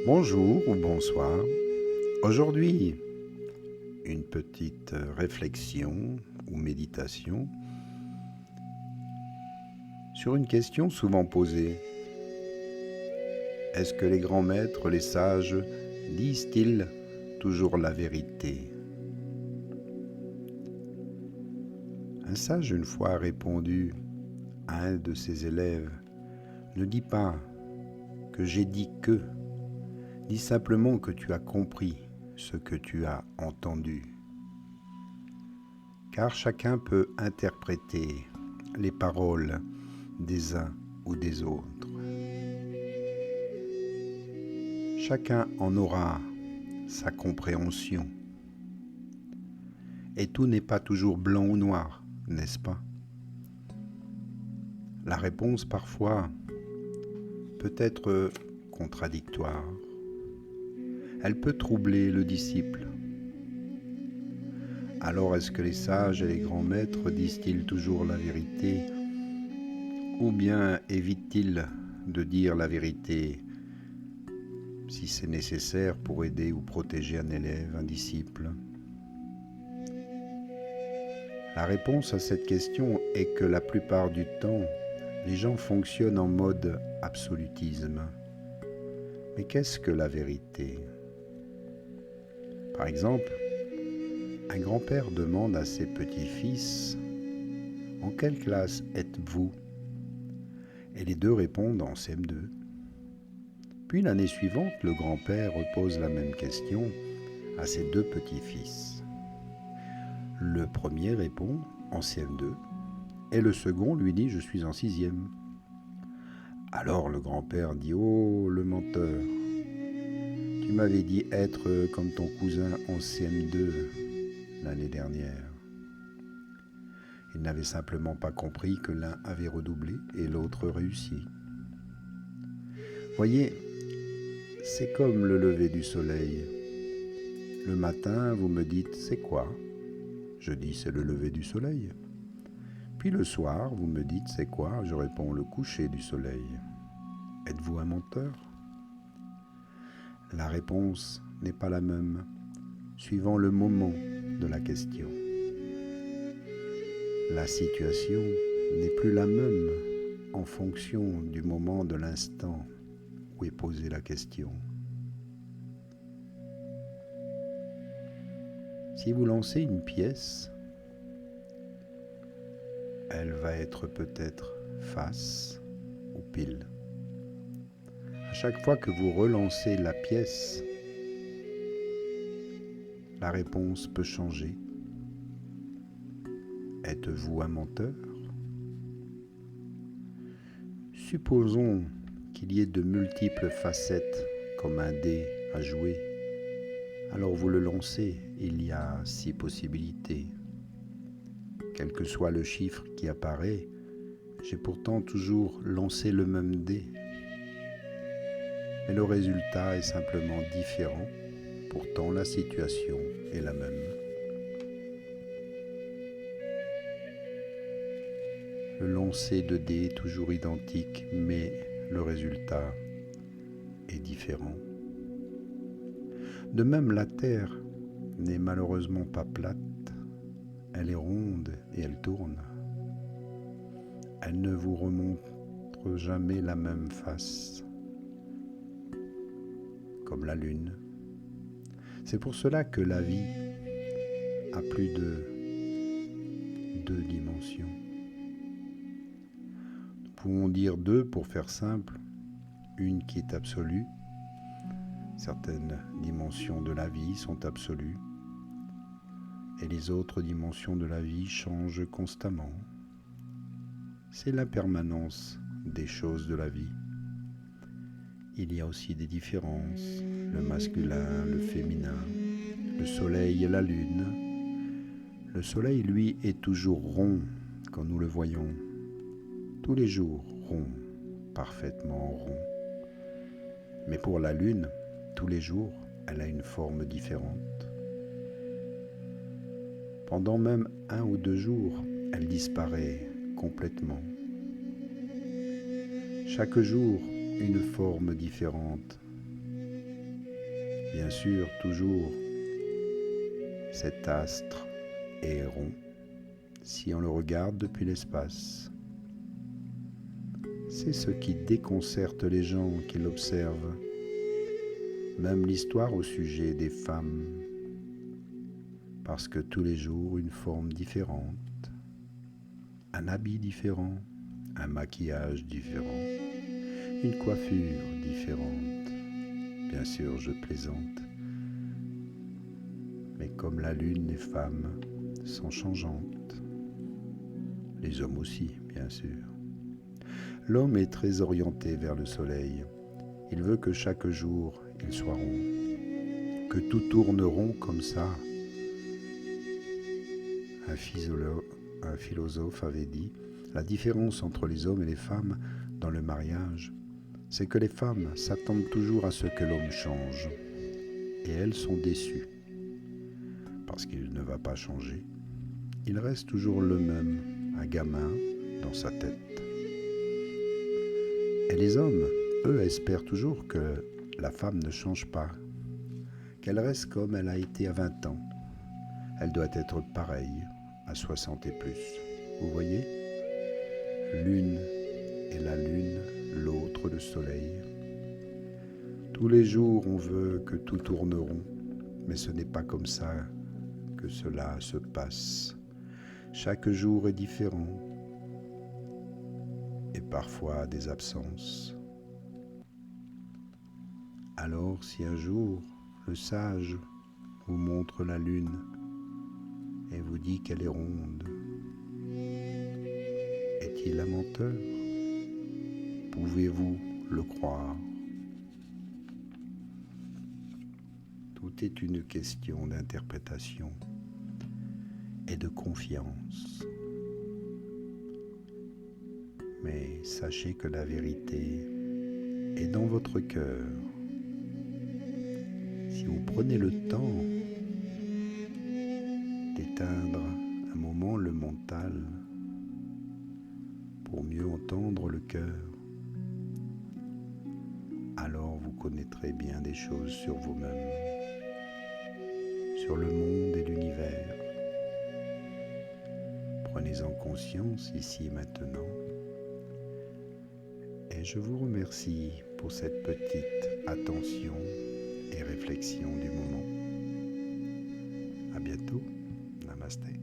Bonjour ou bonsoir. Aujourd'hui, une petite réflexion ou méditation sur une question souvent posée. Est-ce que les grands maîtres, les sages, disent-ils toujours la vérité? Un sage une fois a répondu à un de ses élèves, « Ne dis pas que j'ai dit que, dis simplement que tu as compris ce que tu as entendu. » Car chacun peut interpréter les paroles des uns ou des autres. Chacun en aura sa compréhension. Et tout n'est pas toujours blanc ou noir, n'est-ce pas? La réponse parfois peut être contradictoire. Elle peut troubler le disciple. Alors est-ce que les sages et les grands maîtres disent-ils toujours la vérité, ou bien évitent-ils de dire la vérité si c'est nécessaire pour aider ou protéger un élève, un disciple? La réponse à cette question est que la plupart du temps, les gens fonctionnent en mode absolutisme. Mais qu'est-ce que la vérité? Par exemple, un grand-père demande à ses petits-fils « En quelle classe êtes-vous » Et les deux répondent en CM2. Puis l'année suivante, le grand-père repose la même question à ses deux petits-fils. Le premier répond en CM2 et le second lui dit « Je suis en 6e ». Alors le grand-père dit « Oh, le menteur, tu m'avais dit être comme ton cousin en CM2 l'année dernière. » Il n'avait simplement pas compris que l'un avait redoublé et l'autre réussi. Voyez, c'est comme le lever du soleil. Le matin, vous me dites « C'est quoi ?» Je dis « C'est le lever du soleil ». Puis le soir, vous me dites « C'est quoi ?» Je réponds « Le coucher du soleil ». Êtes-vous un menteur? La réponse n'est pas la même, suivant le moment de la question. La situation n'est plus la même en fonction du moment de l'instant où est posée la question. Si vous lancez une pièce, elle va être peut-être face ou pile. À chaque fois que vous relancez la pièce, la réponse peut changer. Êtes-vous un menteur? Supposons qu'il y ait de multiples facettes comme un dé à jouer. Alors vous le lancez, il y a 6 possibilités. Quel que soit le chiffre qui apparaît, j'ai pourtant toujours lancé le même dé. Mais le résultat est simplement différent, pourtant la situation est la même. Le lancer de dés est toujours identique, mais le résultat est différent. De même, la Terre n'est malheureusement pas plate, elle est ronde et elle tourne. Elle ne vous remontre jamais la même face, comme la Lune. C'est pour cela que la vie a plus de 2 dimensions. Nous pouvons dire 2 pour faire simple, une qui est absolue. Certaines dimensions de la vie sont absolues et les autres dimensions de la vie changent constamment. C'est l'impermanence des choses de la vie. Il y a aussi des différences, le masculin, le féminin, le soleil et la lune. Le soleil, lui, est toujours rond quand nous le voyons. Tous les jours, rond, parfaitement rond. Mais pour la lune, tous les jours, elle a une forme différente. Pendant même 1 ou 2 jours, elle disparaît complètement. Chaque jour, une forme différente. Bien sûr, toujours, cet astre est rond si on le regarde depuis l'espace. C'est ce qui déconcerte les gens qui l'observent, même l'histoire au sujet des femmes, parce que tous les jours une forme différente, un habit différent, un maquillage différent, une coiffure différente. Bien sûr, je plaisante, mais comme la lune, les femmes sont changeantes, les hommes aussi, bien sûr. L'homme est très orienté vers le soleil. Il veut que chaque jour, il soit rond, que tout tourne rond comme ça. Un philosophe avait dit, la différence entre les hommes et les femmes dans le mariage, c'est que les femmes s'attendent toujours à ce que l'homme change, et elles sont déçues, parce qu'il ne va pas changer. Il reste toujours le même, un gamin dans sa tête. Et les hommes, eux, espèrent toujours que la femme ne change pas, qu'elle reste comme elle a été à 20 ans. Elle doit être pareille à 60 et plus. Vous voyez ? L'une est la lune, l'autre le soleil. Tous les jours, on veut que tout tourne rond, mais ce n'est pas comme ça que cela se passe. Chaque jour est différent et parfois des absences. Alors, si un jour le sage vous montre la lune et vous dit qu'elle est ronde, est-il un menteur ? Pouvez-vous le croire ? Tout est une question d'interprétation et de confiance. Mais sachez que la vérité est dans votre cœur. Si vous prenez le temps d'éteindre un moment le mental pour mieux entendre le cœur, alors vous connaîtrez bien des choses sur vous-même, sur le monde et l'univers. Prenez-en conscience ici et maintenant. Et je vous remercie pour cette petite attention et réflexion du moment. À bientôt. Namasté.